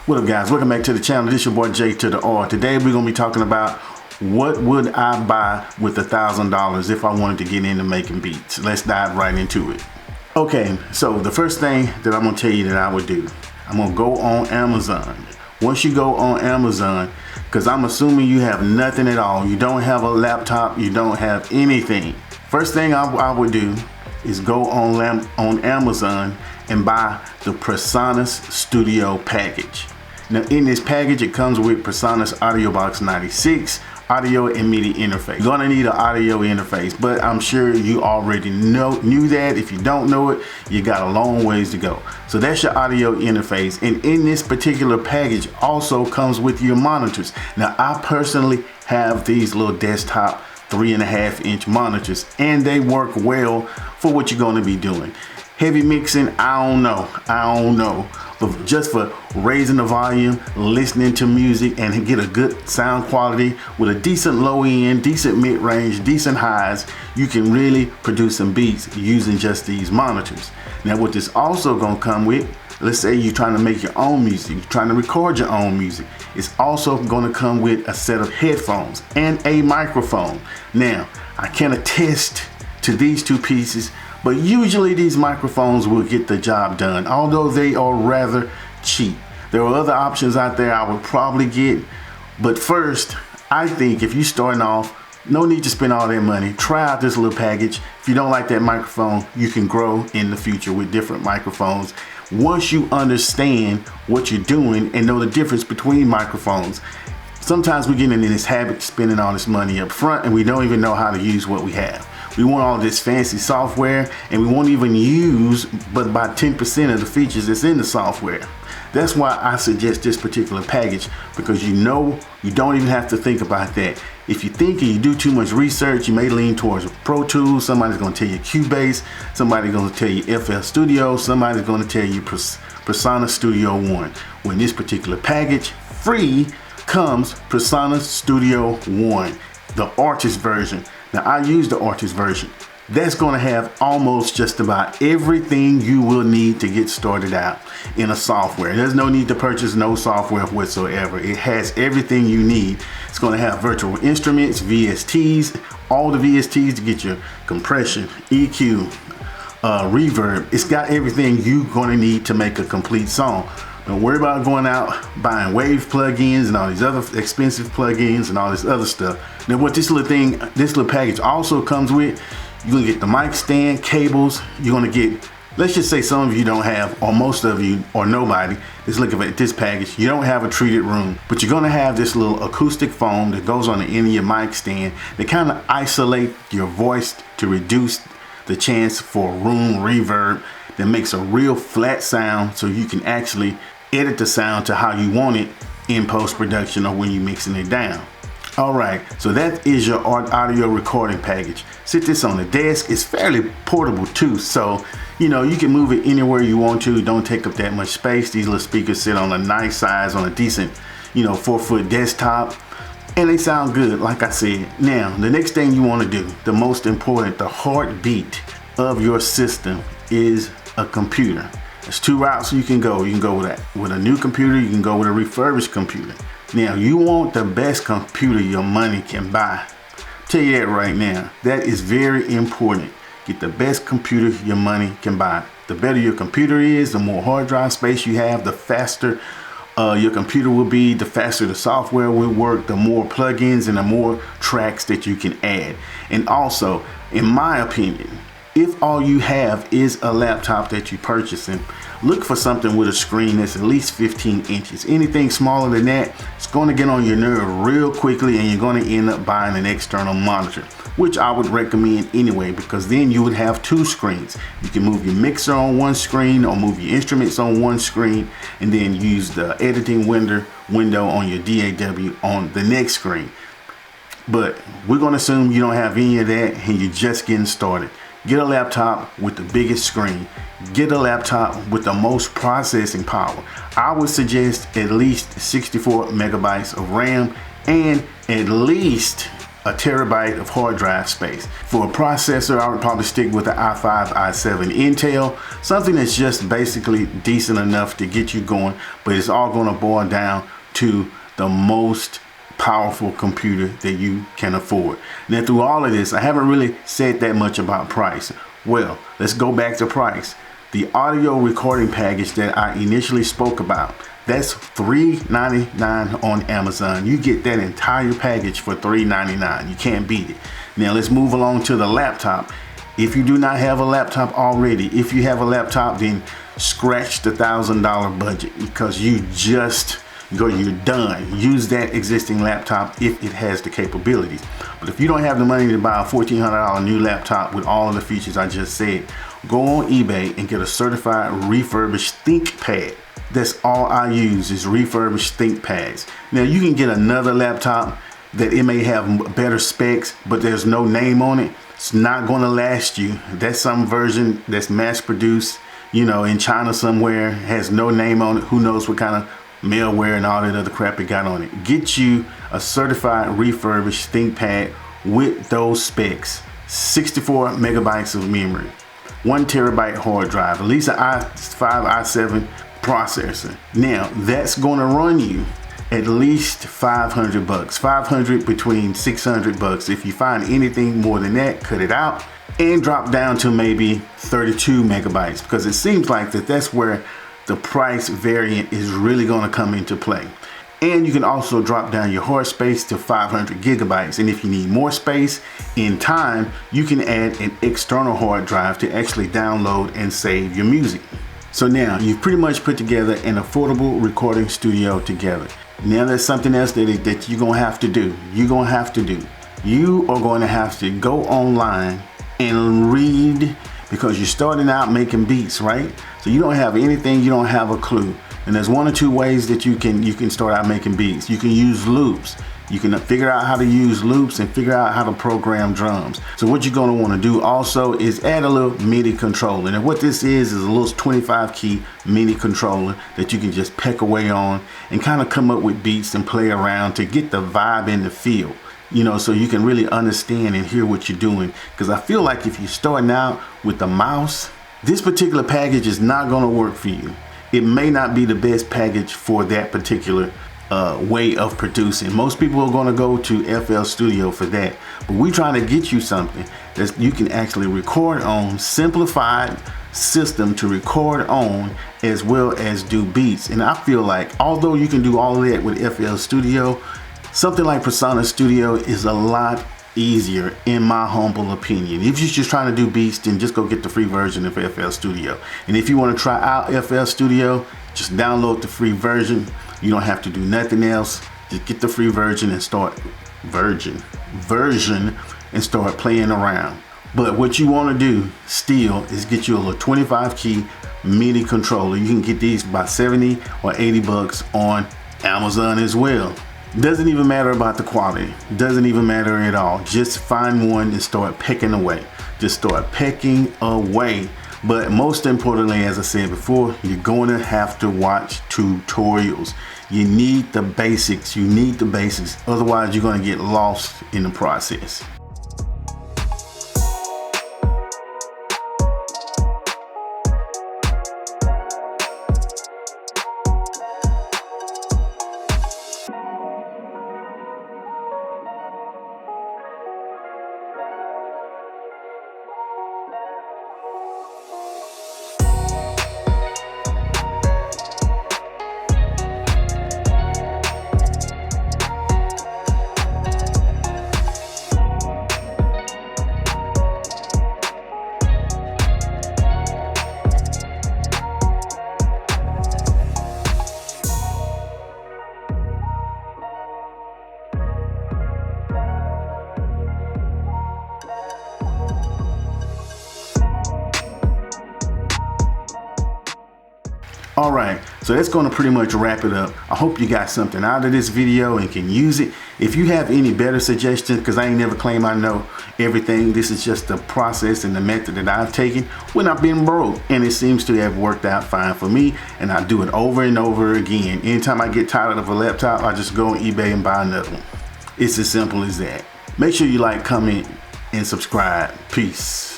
What up, guys? Welcome back to the channel. This is your boy J to the R. Today we're gonna be talking about what would I buy with $1,000 if I wanted to get into making beats. Let's dive right into it. Okay, so the first thing that I'm gonna tell you that I would do, I'm gonna go on Amazon. Once you go on Amazon, because I'm assuming you have nothing at all, you don't have a laptop, you don't have anything. First thing I would do is go on Amazon and buy the PreSonus Studio package. Now in this package, it comes with PreSonus Audio Box 96, audio and MIDI interface. You're gonna need an audio interface, but I'm sure you already knew that. If you don't know it, you got a long ways to go. So that's your audio interface. And in this particular package also comes with your monitors. Now I personally have these little desktop 3.5-inch monitors, and they work well for what you're gonna be doing. Heavy mixing, I don't know. But just for raising the volume, listening to music, and get a good sound quality with a decent low end, decent mid range, decent highs, you can really produce some beats using just these monitors. Now what this also gonna come with, let's say you're trying to make your own music, you're trying to record your own music, it's also gonna come with a set of headphones and a microphone. Now, I can attest to these two pieces, but usually these microphones will get the job done, although they are rather cheap. There are other options out there I would probably get, but first, I think if you're starting off, no need to spend all that money. Try out this little package. If you don't like that microphone, you can grow in the future with different microphones. Once you understand what you're doing and know the difference between microphones, sometimes we get into this habit of spending all this money up front and we don't even know how to use what we have. We want all this fancy software and we won't even use but about 10% of the features that's in the software. That's why I suggest this particular package, because you know you don't even have to think about that. If you think and you do too much research, you may lean towards Pro Tools, somebody's gonna tell you Cubase, somebody's gonna tell you FL Studio, somebody's gonna tell you PreSonus Studio One. When this particular package, free, comes PreSonus Studio One, the artist version. Now I use the artist version. That's gonna have almost just about everything you will need to get started out in a software. There's no need to purchase no software whatsoever. It has everything you need. It's gonna have virtual instruments, VSTs, all the VSTs to get your compression, EQ, reverb. It's got everything you're gonna need to make a complete song. Don't worry about going out buying Wave plugins and all these other expensive plugins and all this other stuff. Now what this little package also comes with, you're gonna get the mic stand, cables, you're gonna get, let's just say some of you don't have, or most of you, or nobody is looking at this package, you don't have a treated room, but you're gonna have this little acoustic foam that goes on the end of your mic stand that kind of isolate your voice to reduce the chance for room reverb, that makes a real flat sound so you can actually edit the sound to how you want it in post-production or when you're mixing it down. All right, so that is your audio recording package. Sit this on the desk. It's fairly portable too, so you know you can move it anywhere you want to. Don't take up that much space. These little speakers sit on a nice size on a decent, 4-foot desktop, and they sound good, like I said. Now, the next thing you want to do, the most important, the heartbeat of your system, is a computer. There's two routes you can go. You can go with a new computer, you can go with a refurbished computer. Now, you want the best computer your money can buy. I'll tell you that right now. That is very important. Get the best computer your money can buy. The better your computer is, the more hard drive space you have, the faster your computer will be, the faster the software will work, the more plugins and the more tracks that you can add. And also, in my opinion, if all you have is a laptop that you're purchasing, look for something with a screen that's at least 15 inches. Anything smaller than that, it's going to get on your nerve real quickly and you're going to end up buying an external monitor, which I would recommend anyway, because then you would have two screens. You can move your mixer on one screen or move your instruments on one screen and then use the editing window on your DAW on the next screen. But we're going to assume you don't have any of that and you're just getting started. Get a laptop with the biggest screen. Get a laptop with the most processing power. I would suggest at least 64 megabytes of RAM and at least a terabyte of hard drive space. For a processor, I would probably stick with the i5, i7 Intel, something that's just basically decent enough to get you going, but it's all going to boil down to the most powerful computer that you can afford. Now, through all of this, I haven't really said that much about price. Well, let's go back to price. The audio recording package that I initially spoke about, that's $3.99 on Amazon. You get that entire package for $3.99. You can't beat it. Now let's move along to the laptop. If you do not have a laptop already, if you have a laptop, then scratch the $1,000 budget, because you're done. Use that existing laptop if it has the capabilities. But if you don't have the money to buy a $1,400 new laptop with all of the features I just said, go on eBay and get a certified refurbished ThinkPad. That's all I use is refurbished ThinkPads. Now you can get another laptop that it may have better specs, but there's no name on it. It's not going to last you. That's some version that's mass produced, in China somewhere, has no name on it. Who knows what kind of malware and all that other crap it got on it. Get you a certified refurbished ThinkPad with those specs. 64 megabytes of memory, 1 terabyte hard drive, at least an i5, i7 processor. Now that's going to run you at least $500, 500 between $600. If you find anything more than that, cut it out and drop down to maybe 32 megabytes, because it seems like that's where the price variant is really going to come into play. And you can also drop down your hard space to 500 gigabytes. And if you need more space in time, you can add an external hard drive to actually download and save your music. So now you've pretty much put together an affordable recording studio together. Now there's something else that you're going to have to do. You are going to have to go online and read, because you're starting out making beats, right? So you don't have anything, you don't have a clue. And there's one or two ways that you can start out making beats. You can use loops. You can figure out how to use loops and figure out how to program drums. So what you're going to want to do also is add a little MIDI controller. And what this is a little 25 key MIDI controller that you can just peck away on and kind of come up with beats and play around to get the vibe and the feel. So you can really understand and hear what you're doing. Because I feel like if you're starting out with the mouse, this particular package is not going to work for you. It may not be the best package for that particular way of producing. Most people are going to go to FL Studio for that, but we're trying to get you something that you can actually record on, simplified system to record on, as well as do beats. And I feel like although you can do all of that with FL Studio, something like Persona Studio is a lot easier, in my humble opinion. If you're just trying to do beats, then just go get the free version of FL Studio. And if you want to try out FL Studio, just download the free version. You don't have to do nothing else. Just get the free version and start and start playing around. But what you want to do still is get you a little 25 key MIDI controller. You can get these by 70 or 80 bucks on Amazon as well. Doesn't even matter about the quality. Doesn't even matter at all. Just find one and start pecking away. Just start pecking away. But most importantly, as I said before, you're going to have to watch tutorials. You need the basics. Otherwise, you're going to get lost in the process. All right, so that's going to pretty much wrap it up. I hope you got something out of this video and can use it. If you have any better suggestions, because I ain't never claim I know everything, this is just the process and the method that I've taken when I've been broke, and it seems to have worked out fine for me, and I do it over and over again. Anytime I get tired of a laptop, I just go on eBay and buy another one. It's as simple as that. Make sure you like, comment, and subscribe. Peace.